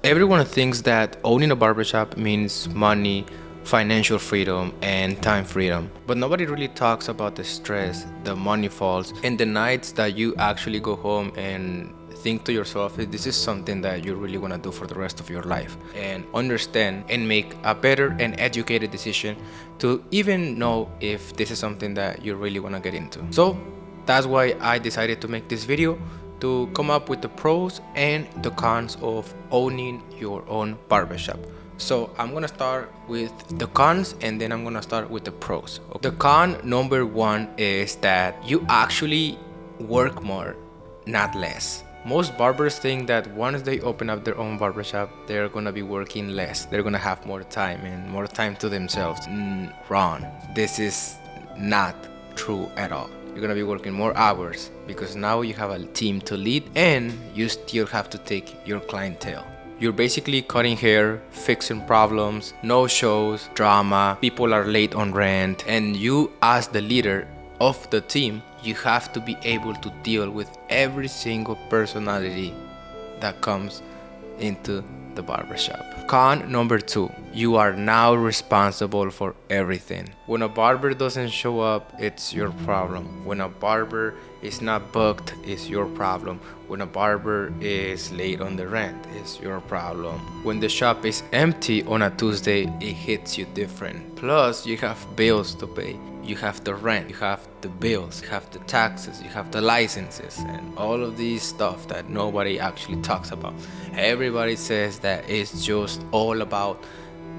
Everyone thinks that owning a barbershop means money, financial freedom, and time freedom. But nobody really talks about the stress, the money falls, and the nights that you actually go home and think to yourself, "Hey, this is something that you really want to do for the rest of your life," and understand and make a better and educated decision to even know if this is something that you really want to get into. So that's why I decided to make this video, to come up with the pros and the cons of owning your own barbershop. So I'm gonna start with the cons and then I'm gonna start with the pros. The con number one is that you actually work more, not less. Most barbers think that once they open up their own barbershop, they're gonna be working less. They're gonna have more time and more time to themselves. Wrong. This is not true at all. You're gonna be working more hours because now you have a team to lead and you still have to take your clientele. You're basically cutting hair, fixing problems, no shows, drama, people are late on rent, and you as the leader of the team, you have to be able to deal with every single personality that comes into the barbershop. Con number two, you are now responsible for everything. When a barber doesn't show up, it's your problem. When a barber is not booked, it's your problem. When a barber is late on the rent, it's your problem. When the shop is empty on a Tuesday, it hits you different. Plus, you have bills to pay. You have the rent, you have the bills, you have the taxes, you have the licenses, and all of these stuff that nobody actually talks about. Everybody says that it's just all about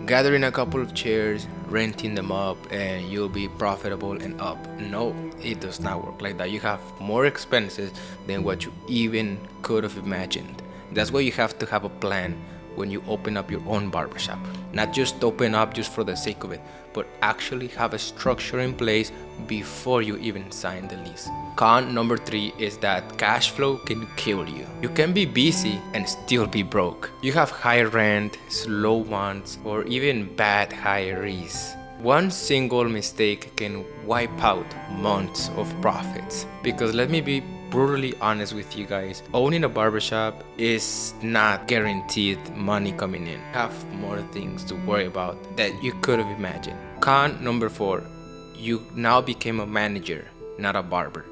gathering a couple of chairs, renting them up, and you'll be profitable and up. No, it does not work like that. You have more expenses than what you even could have imagined. That's why you have to have a plan when you open up your own barbershop. Not just open up just for the sake of it, but actually have a structure in place before you even sign the lease. Con number three is that cash flow can kill you. You can be busy and still be broke. You have high rent, slow months, or even bad hirees. One single mistake can wipe out months of profits. Because let me be brutally honest with you guys, owning a barbershop is not guaranteed money coming in. You have more things to worry about that you could have imagined. Con number four, you now became a manager, not a barber.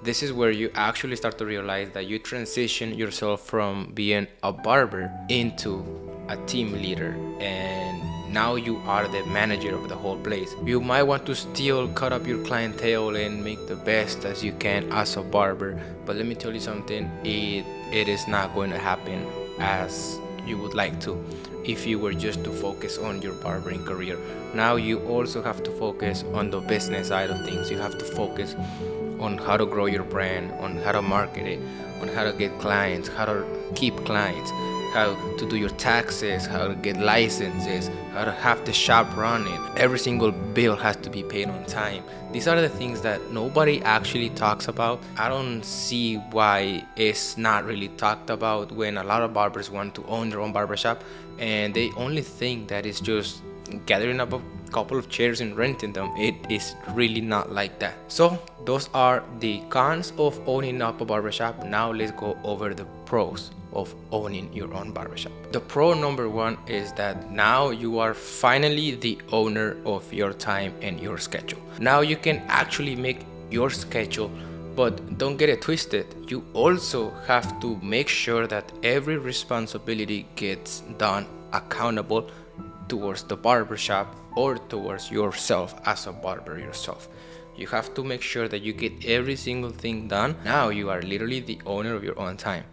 This is where you actually start to realize that you transition yourself from being a barber into a team leader, and now you are the manager of the whole place. You might want to still cut up your clientele and make the best as you can as a barber, but let me tell you something, it is not going to happen as you would like to if you were just to focus on your barbering career. Now you also have to focus on the business side of things. You have to focus on how to grow your brand, on how to market it, on how to get clients, how to keep clients, how to do your taxes, how to get licenses, how to have the shop running. Every single bill has to be paid on time. These are the things that nobody actually talks about. I don't see why it's not really talked about when a lot of barbers want to own their own barbershop and they only think that it's just gathering up a couple of chairs and renting them. It is really not like that. So those are the cons of owning up a barbershop. Now let's go over the pros of owning your own barbershop. The pro number one is that now you are finally the owner of your time and your schedule. Now you can actually make your schedule, but don't get it twisted. You also have to make sure that every responsibility gets done accountable towards the barbershop or towards yourself as a barber yourself. You have to make sure that you get every single thing done. Now you are literally the owner of your own time.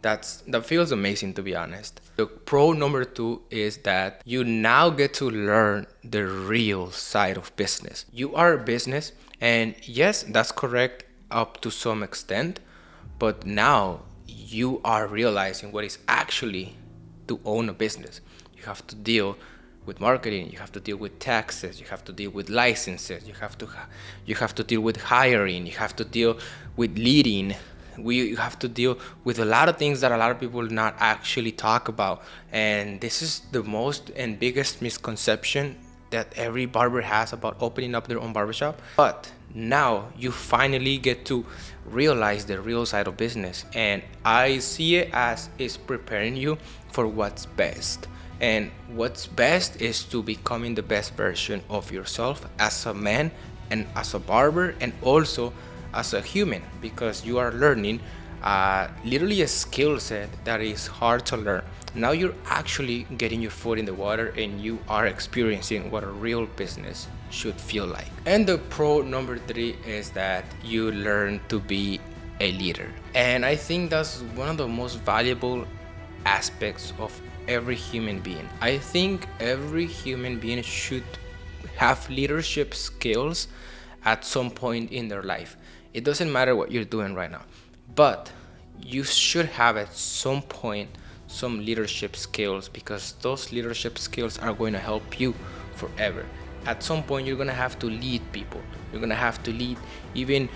That feels amazing, to be honest. The pro number two is that you now get to learn the real side of business. You are a business, and yes, that's correct up to some extent, but now you are realizing what is actually to own a business. You have to deal with marketing, you have to deal with taxes, you have to deal with licenses, you have to deal with hiring, you have to deal with leading. We have to deal with a lot of things that a lot of people not actually talk about, and this is the most and biggest misconception that every barber has about opening up their own barbershop. But now you finally get to realize the real side of business, and I see it as it's preparing you for what's best. And what's best is to becoming the best version of yourself as a man and as a barber and also as a human, because you are learning literally a skill set that is hard to learn. Now you're actually getting your foot in the water and you are experiencing what a real business should feel like. And the pro number 3 is that you learn to be a leader. And I think that's one of the most valuable aspects of every human being. I think every human being should have leadership skills at some point in their life. It doesn't matter what you're doing right now, but you should have at some point some leadership skills, because those leadership skills are going to help you forever. At some point you're going to have to lead people. You're going to have to lead even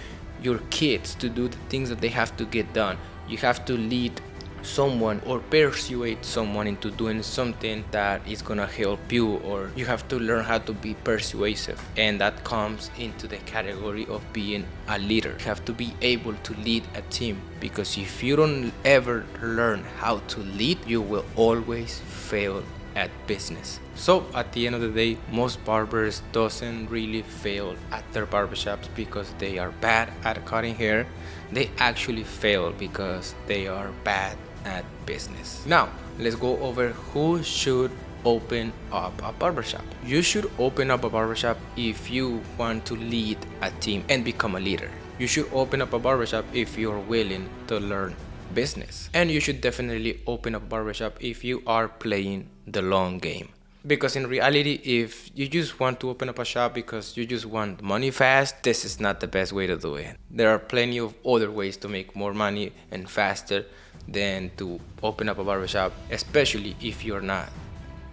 your kids to do the things that they have to get done. You have to lead someone or persuade someone into doing something that is gonna help you, or you have to learn how to be persuasive, and that comes into the category of being a leader. You have to be able to lead a team, because if you don't ever learn how to lead, you will always fail at business. So at the end of the day, most barbers doesn't really fail at their barbershops because they are bad at cutting hair. They actually fail because they are bad at business. Now let's go over who should open up a barbershop. You should open up a barbershop if you want to lead a team and become a leader. You should open up a barbershop if you're willing to learn business, and you should definitely open up a barbershop if you are playing the long game. Because in reality, if you just want to open up a shop because you just want money fast, this is not the best way to do it. There are plenty of other ways to make more money and faster than to open up a barbershop, especially if you're not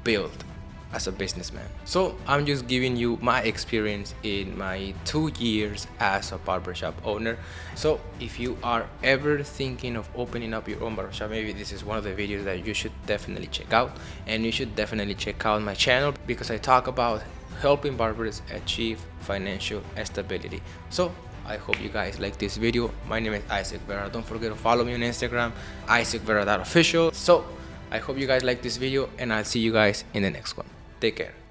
built as a businessman. So I'm just giving you my experience in my 2 years as a barbershop owner. So if you are ever thinking of opening up your own barbershop, maybe this is one of the videos that you should definitely check out. And you should definitely check out my channel, because I talk about helping barbers achieve financial stability. So I hope you guys like this video. My name is Isaac Vera. Don't forget to follow me on Instagram, isaacvera.official. So I hope you guys like this video, and I'll see you guys in the next one. Take care.